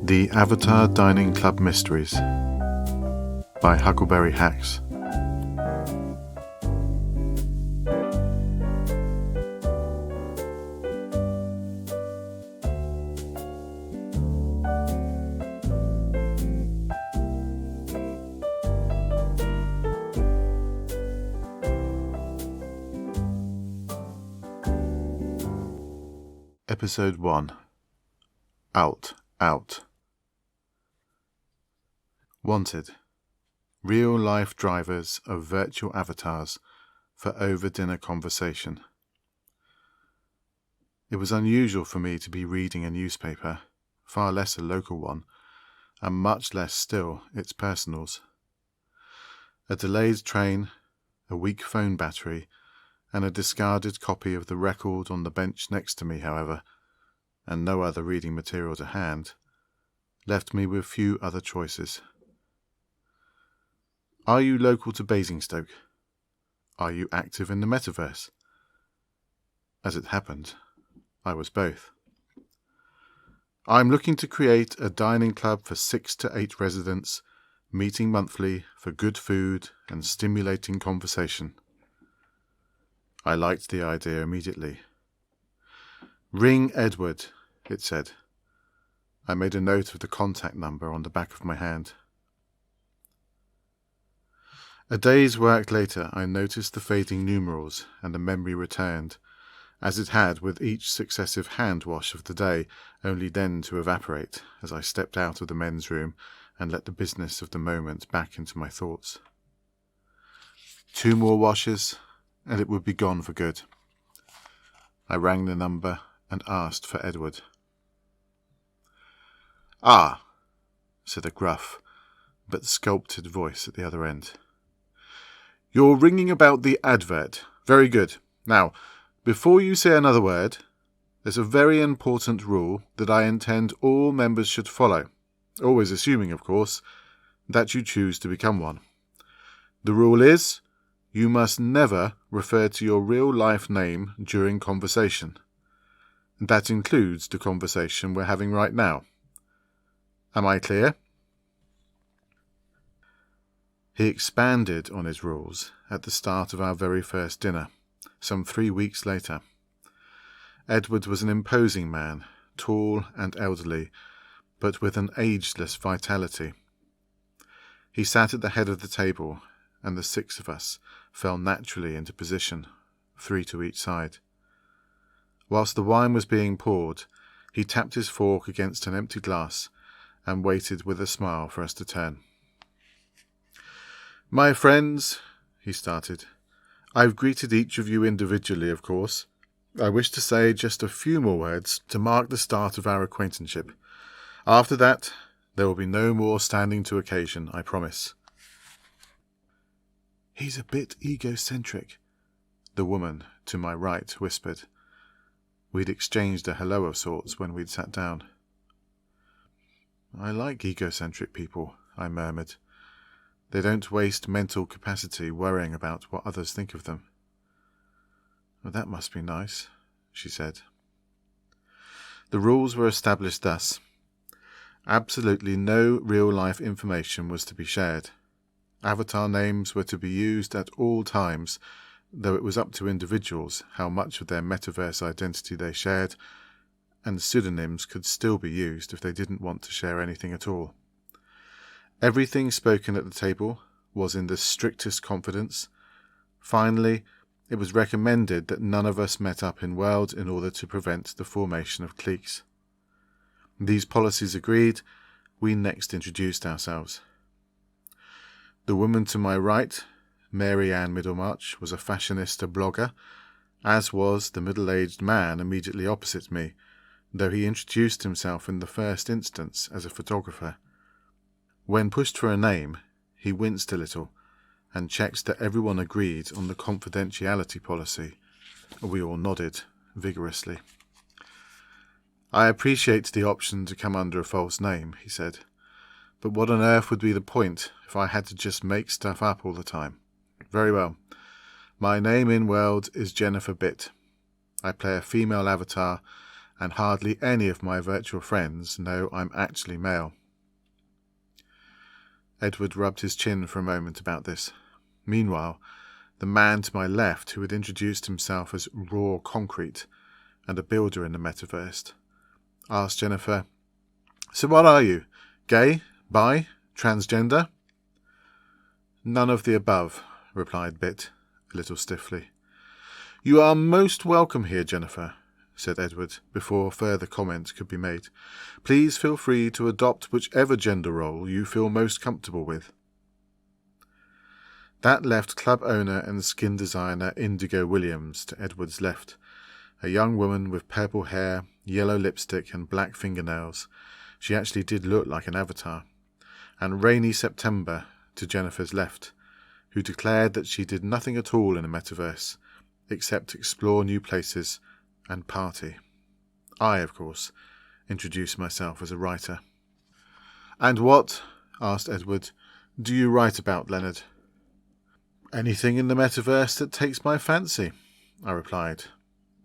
The Avatar Dining Club Mysteries by Huckleberry Hax. Episode 1. Out. Wanted. Real-life drivers of virtual avatars for over-dinner conversation. It was unusual for me to be reading a newspaper, far less a local one, and much less still its personals. A delayed train, a weak phone battery, and a discarded copy of the record on the bench next to me, however, and no other reading material to hand, left me with few other choices. Are you local to Basingstoke? Are you active in the metaverse? As it happened, I was both. I'm looking to create a dining club for 6 to 8 residents, meeting monthly for good food and stimulating conversation. I liked the idea immediately. Ring Edward, it said. I made a note of the contact number on the back of my hand. A day's work later, I noticed the fading numerals, and the memory returned, as it had with each successive hand wash of the day, only then to evaporate as I stepped out of the men's room and let the business of the moment back into my thoughts. 2 more washes, and it would be gone for good. I rang the number and asked for Edward. "Ah," said a gruff but sculpted voice at the other end. "You're ringing about the advert. Very good. Now, before you say another word, there's a very important rule that I intend all members should follow, always assuming, of course, that you choose to become one. The rule is, you must never refer to your real-life name during conversation. That includes the conversation we're having right now. Am I clear?" He expanded on his rules at the start of our very first dinner, some 3 weeks later. Edward was an imposing man, tall and elderly, but with an ageless vitality. He sat at the head of the table, and the 6 of us fell naturally into position, 3 to each side. Whilst the wine was being poured, he tapped his fork against an empty glass and waited with a smile for us to turn. "My friends," he started, "I've greeted each of you individually, of course. I wish to say just a few more words to mark the start of our acquaintanceship. After that, there will be no more standing to occasion, I promise." "He's a bit egocentric," the woman to my right whispered. We'd exchanged a hello of sorts when we'd sat down. "I like egocentric people," I murmured. "They don't waste mental capacity worrying about what others think of them." "Well, that must be nice," she said. The rules were established thus. Absolutely no real-life information was to be shared. Avatar names were to be used at all times, though it was up to individuals how much of their metaverse identity they shared, and pseudonyms could still be used if they didn't want to share anything at all. Everything spoken at the table was in the strictest confidence. Finally, it was recommended that none of us met up in world in order to prevent the formation of cliques. These policies agreed, we next introduced ourselves. The woman to my right, Mary Ann Middlemarch, was a fashionista blogger, as was the middle-aged man immediately opposite me, though he introduced himself in the first instance as a photographer. When pushed for a name, he winced a little and checked that everyone agreed on the confidentiality policy. We all nodded vigorously. "I appreciate the option to come under a false name," he said, "but what on earth would be the point if I had to just make stuff up all the time? Very well. My name in world is Jennifer Bitt. I play a female avatar and hardly any of my virtual friends know I'm actually male. Edward rubbed his chin for a moment about this. Meanwhile, the man to my left, who had introduced himself as Raw Concrete and a builder in the metaverse, asked Jennifer, "So what are you? Gay? Bi? Transgender?" "None of the above," replied Bit, a little stiffly. "You are most welcome here, Jennifer," said Edward, before further comment could be made. "Please feel free to adopt whichever gender role you feel most comfortable with." That left club owner and skin designer Indigo Williams to Edward's left, a young woman with purple hair, yellow lipstick and black fingernails. She actually did look like an avatar. And Rainy September to Jennifer's left, who declared that she did nothing at all in the metaverse, except explore new places and party. I, of course, introduced myself as a writer. "And what," asked Edward, "do you write about, Leonard?" "Anything in the metaverse that takes my fancy," I replied,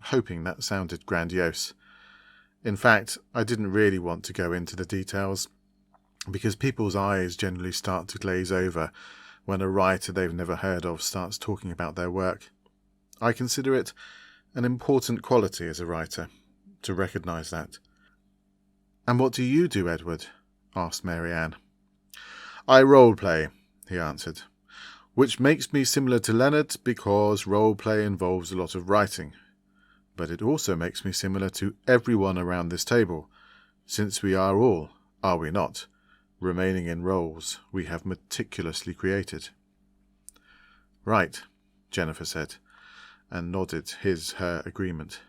hoping that sounded grandiose. In fact, I didn't really want to go into the details, because people's eyes generally start to glaze over when a writer they've never heard of starts talking about their work. I consider it an important quality as a writer, to recognise that. "And what do you do, Edward?" asked Mary Ann. "I role-play," he answered, "which makes me similar to Leonard because role-play involves a lot of writing. But it also makes me similar to everyone around this table, since we are all, are we not, remaining in roles we have meticulously created." "Right," Jennifer said, and nodded her agreement.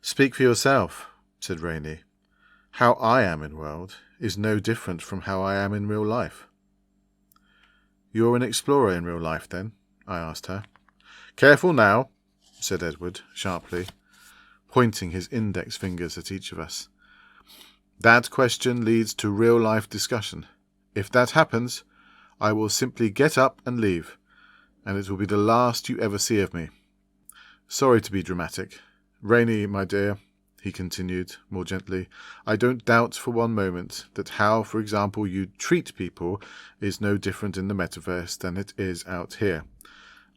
"Speak for yourself," said Rainey. "How I am in world is no different from how I am in real life." "You're an explorer in real life, then?" I asked her. "Careful now," said Edward sharply, pointing his index fingers at each of us. "That question leads to real-life discussion. If that happens, I will simply get up and leave, and it will be the last you ever see of me. Sorry to be dramatic. Rainey, my dear," he continued more gently, "I don't doubt for one moment that how, for example, you treat people is no different in the metaverse than it is out here.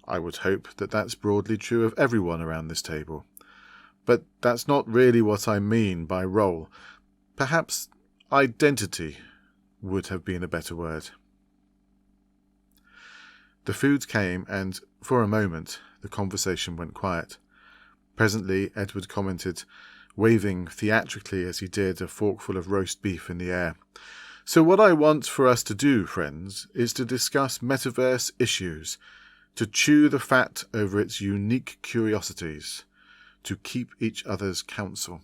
I would hope that that's broadly true of everyone around this table. But that's not really what I mean by role. Perhaps identity would have been a better word." The food came, and, for a moment, the conversation went quiet. Presently, Edward commented, waving theatrically as he did a forkful of roast beef in the air, "So what I want for us to do, friends, is to discuss metaverse issues, to chew the fat over its unique curiosities, to keep each other's counsel."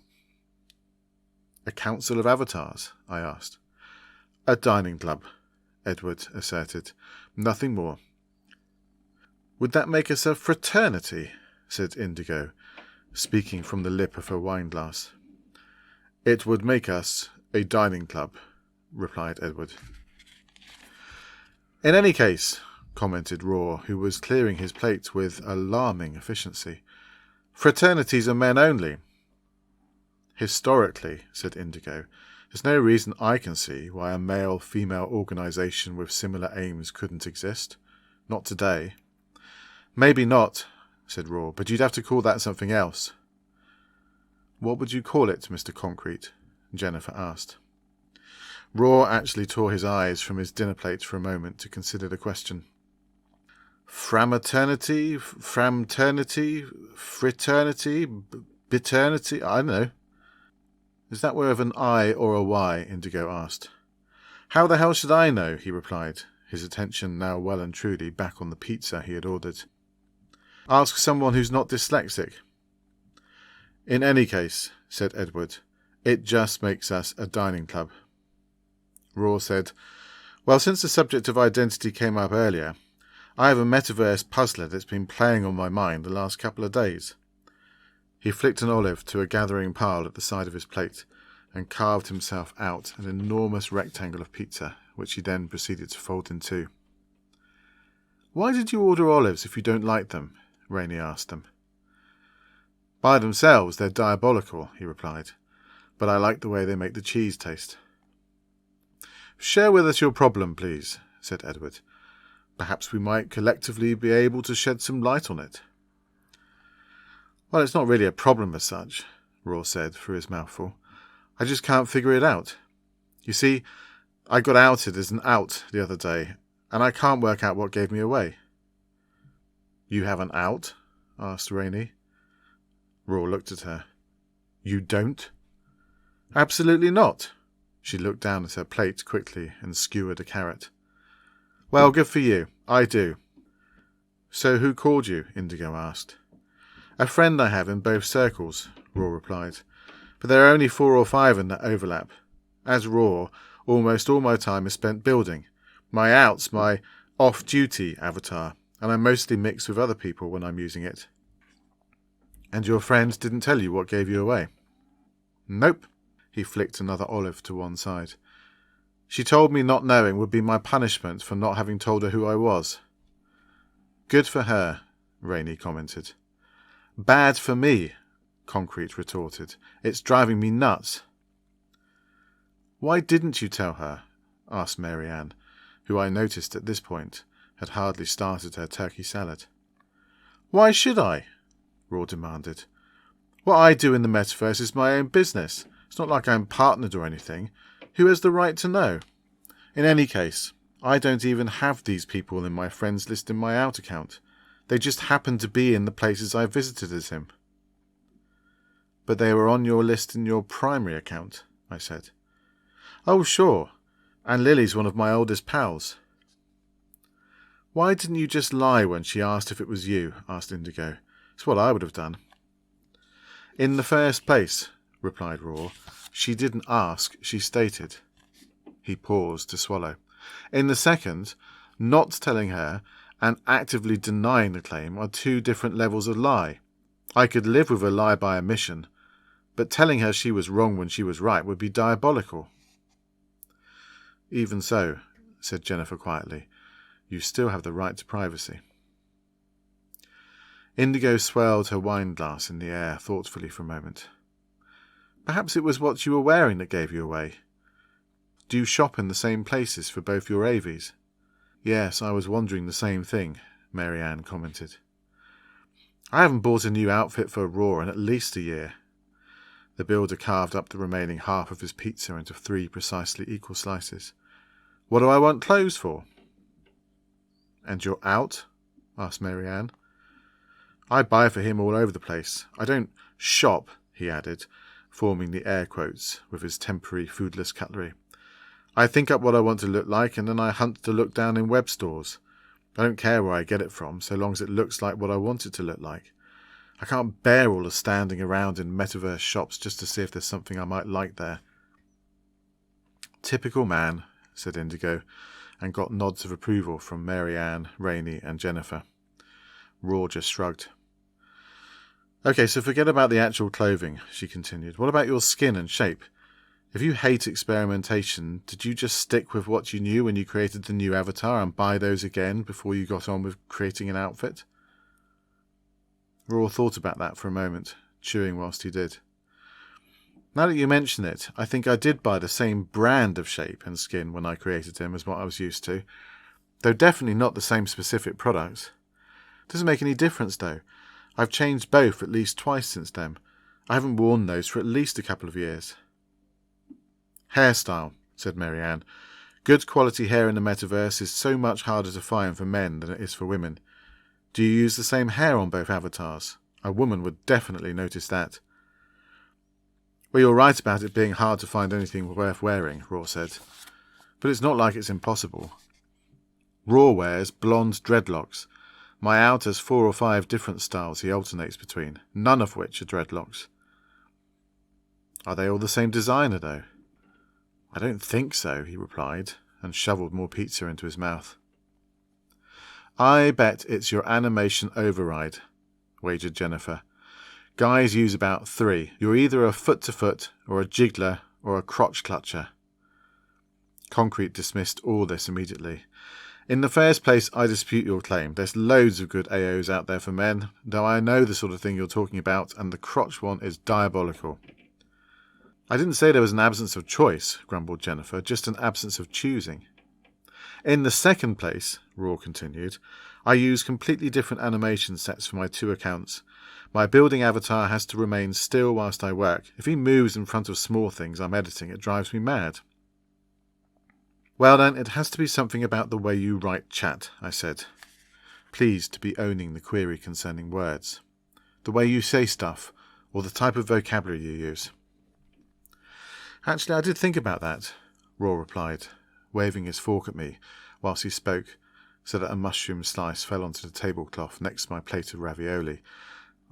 "A council of avatars?" I asked. "A dining club," Edward asserted. "Nothing more." "Would that make us a fraternity?" said Indigo, speaking from the lip of her wine-glass. "It would make us a dining club," replied Edward. "In any case," commented Raw, who was clearing his plate with alarming efficiency, "fraternities are men only." "Historically," said Indigo, "there's no reason I can see why a male-female organisation with similar aims couldn't exist. Not today." "Maybe not," said Raw, "but you'd have to call that something else." "What would you call it, Mr. Concrete?" Jennifer asked. Raw actually tore his eyes from his dinner plate for a moment to consider the question. "Fraternity, fraternity, biternity, I don't know." "Is that word of an I or a Y?" Indigo asked. "How the hell should I know?" he replied, his attention now well and truly back on the pizza he had ordered. "Ask someone who's not dyslexic." "In any case," said Edward, "it just makes us a dining club." Raw said, "Well, since the subject of identity came up earlier, I have a metaverse puzzler that's been playing on my mind the last couple of days." He flicked an olive to a gathering pile at the side of his plate and carved himself out an enormous rectangle of pizza, which he then proceeded to fold in two. "Why did you order olives if you don't like them?" Rainey asked them. By themselves, they're diabolical, he replied, but I like the way they make the cheese taste. Share with us your problem, please, said Edward. Perhaps we might collectively be able to shed some light on it. Well, it's not really a problem as such, Raw said through his mouthful. I just can't figure it out. You see, I got outed as an out the other day, and I can't work out what gave me away. You have an out? Asked Rainey. Raw looked at her. You don't? Absolutely not. She looked down at her plate quickly and skewered a carrot. Well, good for you. I do. So who called you? Indigo asked. A friend I have in both circles, Raw replied. But there are only 4 or 5 in that overlap. As Raw, almost all my time is spent building. My out's my off-duty avatar, and I mostly mix with other people when I'm using it. And your friend didn't tell you what gave you away? Nope. He flicked another olive to one side. She told me not knowing would be my punishment for not having told her who I was. Good for her, Rainey commented. Bad for me, Concrete retorted. It's driving me nuts. Why didn't you tell her? Asked Mary Ann, who I noticed at this point had hardly started her turkey salad. Why should I? Raw demanded. What I do in the metaverse is my own business. It's not like I'm partnered or anything. Who has the right to know? In any case, I don't even have these people in my friends list in my out account. They just happen to be in the places I visited as him. But they were on your list in your primary account, I said. Oh, sure. And Lily's one of my oldest pals. Why didn't you just lie when she asked if it was you? Asked Indigo. It's what I would have done. In the first place, replied Raw, she didn't ask, she stated. He paused to swallow. In the second, not telling her and actively denying the claim are 2 different levels of lie. I could live with a lie by omission, but telling her she was wrong when she was right would be diabolical. Even so, said Jennifer quietly, you still have the right to privacy. Indigo swirled her wine glass in the air thoughtfully for a moment. Perhaps it was what you were wearing that gave you away. Do you shop in the same places for both your AVs? Yes, I was wondering the same thing, Mary Ann commented. I haven't bought a new outfit for Raw in at least a year. The builder carved up the remaining half of his pizza into 3 precisely equal slices. What do I want clothes for? And you're out? Asked Mary Ann. I buy for him all over the place. I don't shop, he added, forming the air quotes with his temporary foodless cutlery. I think up what I want to look like, and then I hunt the look down in web stores. I don't care where I get it from, so long as it looks like what I want it to look like. I can't bear all the standing around in metaverse shops just to see if there's something I might like there. Typical man, said Indigo, and got nods of approval from Mary Ann, Rainey, and Jennifer. Raw just shrugged. Okay, so forget about the actual clothing, she continued. What about your skin and shape? If you hate experimentation, did you just stick with what you knew when you created the new avatar and buy those again before you got on with creating an outfit? Raw thought about that for a moment, chewing whilst he did. Now that you mention it, I think I did buy the same brand of shape and skin when I created him as what I was used to, though definitely not the same specific products. Doesn't make any difference, though. I've changed both at least twice since then. I haven't worn those for at least a couple of years. Hairstyle, said Mary Ann. Good quality hair in the metaverse is so much harder to find for men than it is for women. Do you use the same hair on both avatars? A woman would definitely notice that. Well, you're right about it being hard to find anything worth wearing, Raw said. But it's not like it's impossible. Raw wears blonde dreadlocks. My out has 4 or 5 different styles he alternates between, none of which are dreadlocks. Are they all the same designer, though? I don't think so, he replied, and shoveled more pizza into his mouth. I bet it's your animation override, wagered Jennifer. Guys use about 3. You're either a foot-to-foot, or a jiggler, or a crotch clutcher. Concrete dismissed all this immediately. In the first place, I dispute your claim. There's loads of good AOs out there for men, though I know the sort of thing you're talking about, and the crotch one is diabolical. I didn't say there was an absence of choice, grumbled Jennifer, just an absence of choosing. In the second place, Raw continued, I use completely different animation sets for my two accounts. My building avatar has to remain still whilst I work. If he moves in front of small things I'm editing, it drives me mad. Well then, it has to be something about the way you write chat, I said, pleased to be owning the query concerning words. The way you say stuff, or the type of vocabulary you use. Actually, I did think about that, Raw replied, waving his fork at me whilst he spoke, so that a mushroom slice fell onto the tablecloth next to my plate of ravioli.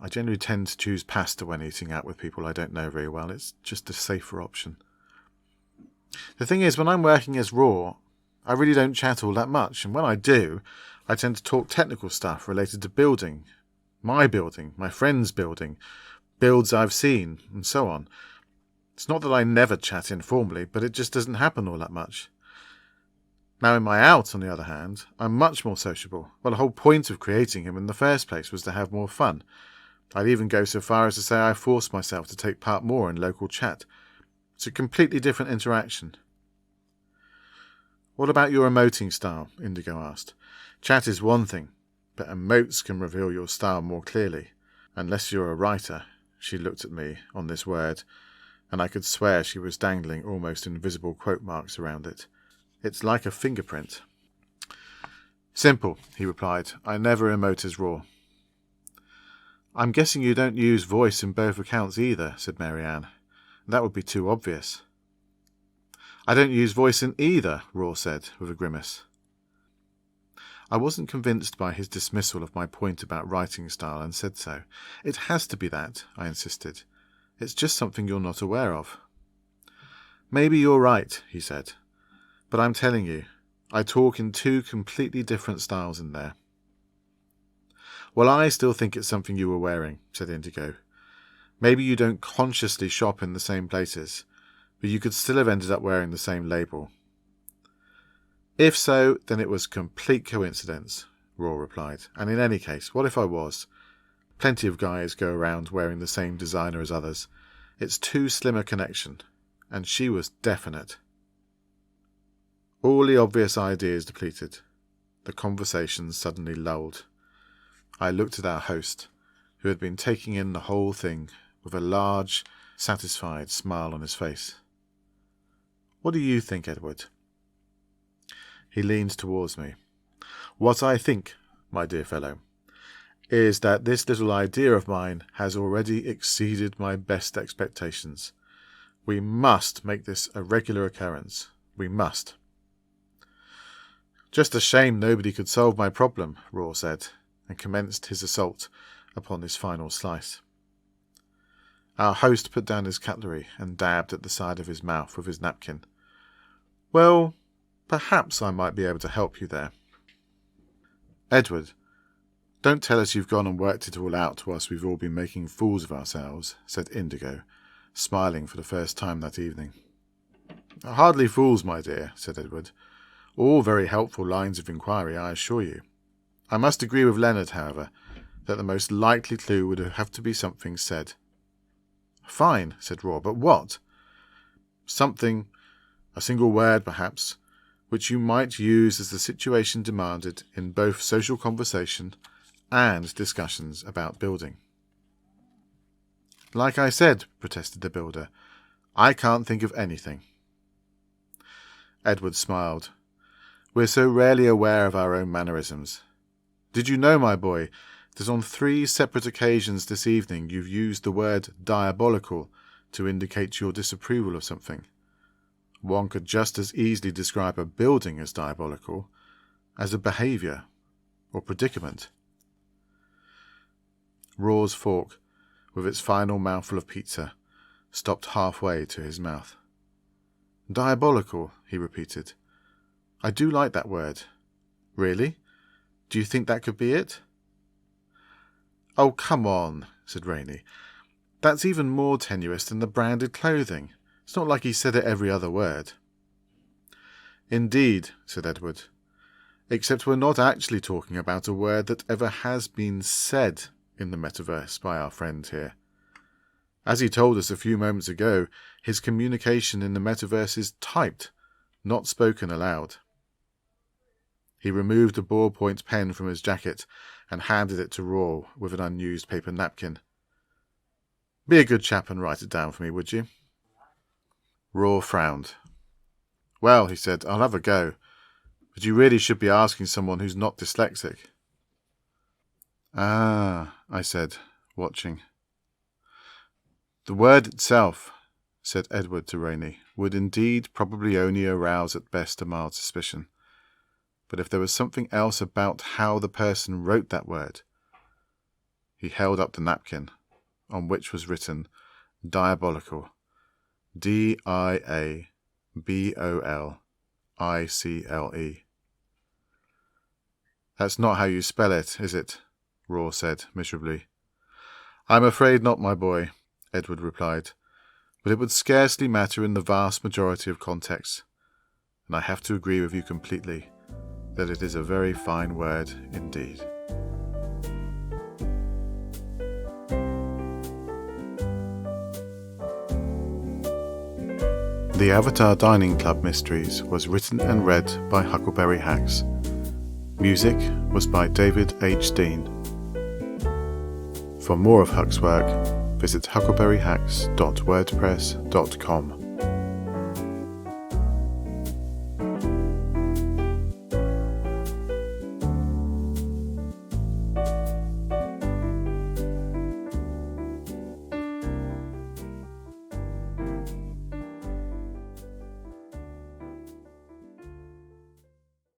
I generally tend to choose pasta when eating out with people I don't know very well. It's just a safer option. The thing is, when I'm working as Raw, I really don't chat all that much, and when I do, I tend to talk technical stuff related to building, my friend's building, builds I've seen, and so on. It's not that I never chat informally, but it just doesn't happen all that much. Now in my out, on the other hand, I'm much more sociable. Well, the whole point of creating him in the first place was to have more fun. I'd even go so far as to say I forced myself to take part more in local chat. It's a completely different interaction. What about your emoting style? Indigo asked. Chat is one thing, but emotes can reveal your style more clearly. Unless you're a writer, she looked at me on this word, and I could swear she was dangling almost invisible quote marks around it. It's like a fingerprint. Simple, he replied. I never emote as Raw. I'm guessing you don't use voice in both accounts either, said Marianne. That would be too obvious. I don't use voice in either, Raw said, with a grimace. I wasn't convinced by his dismissal of my point about writing style and said so. It has to be that, I insisted. It's just something you're not aware of. Maybe you're right, he said. But I'm telling you, I talk in two completely different styles in there. Well, I still think it's something you were wearing, said Indigo. Maybe you don't consciously shop in the same places, but you could still have ended up wearing the same label. If so, then it was complete coincidence, Raw replied. And in any case, what if I was? Plenty of guys go around wearing the same designer as others. It's too slim a connection, and she was definite. All the obvious ideas depleted. The conversation suddenly lulled. I looked at our host, who had been taking in the whole thing with a large, satisfied smile on his face. What do you think, Edward? He leaned towards me. What I think, my dear fellow, is that this little idea of mine has already exceeded my best expectations. We must make this a regular occurrence. We must. Just a shame nobody could solve my problem, Raw said, and commenced his assault upon his final slice. Our host put down his cutlery and dabbed at the side of his mouth with his napkin. Well, perhaps I might be able to help you there. Edward, don't tell us you've gone and worked it all out whilst we've all been making fools of ourselves, said Indigo, smiling for the first time that evening. Hardly fools, my dear, said Edward. All very helpful lines of inquiry, I assure you. I must agree with Leonard, however, that the most likely clue would have to be something said. Fine, said Raw, but what? Something, a single word perhaps, which you might use as the situation demanded in both social conversation and discussions about building. Like I said, protested the builder, I can't think of anything. Edward smiled. We're so rarely aware of our own mannerisms. Did you know, my boy, that on 3 separate occasions this evening you've used the word diabolical to indicate your disapproval of something? One could just as easily describe a building as diabolical as a behaviour or predicament. Raw's fork, with its final mouthful of pizza, stopped halfway to his mouth. Diabolical, he repeated. I do like that word. Really? Do you think that could be it? Oh, come on, said Rainey. That's even more tenuous than the branded clothing. It's not like he said it every other word. Indeed, said Edward. Except we're not actually talking about a word that ever has been said in the metaverse by our friend here. As he told us a few moments ago, his communication in the metaverse is typed, not spoken aloud. He removed a ballpoint pen from his jacket and handed it to Raw with an unused paper napkin. "Be a good chap and write it down for me, would you?" Raw frowned. "Well," he said, "I'll have a go. But you really should be asking someone who's not dyslexic." "Ah," I said, watching. "The word itself," said Edward to Rainey, "would indeed probably only arouse at best a mild suspicion. But if there was something else about how the person wrote that word—" He held up the napkin, on which was written diabolical, D-I-A-B-O-L-I-C-L-E. "That's not how you spell it, is it?" Raw said miserably. "I'm afraid not, my boy," Edward replied, "but it would scarcely matter in the vast majority of contexts, and I have to agree with you completely that it is a very fine word indeed." The Avatar Dining Club Mysteries was written and read by Huckleberry Hax. Music was by David H. Dean. For more of Huck's work, visit huckleberryhax.wordpress.com.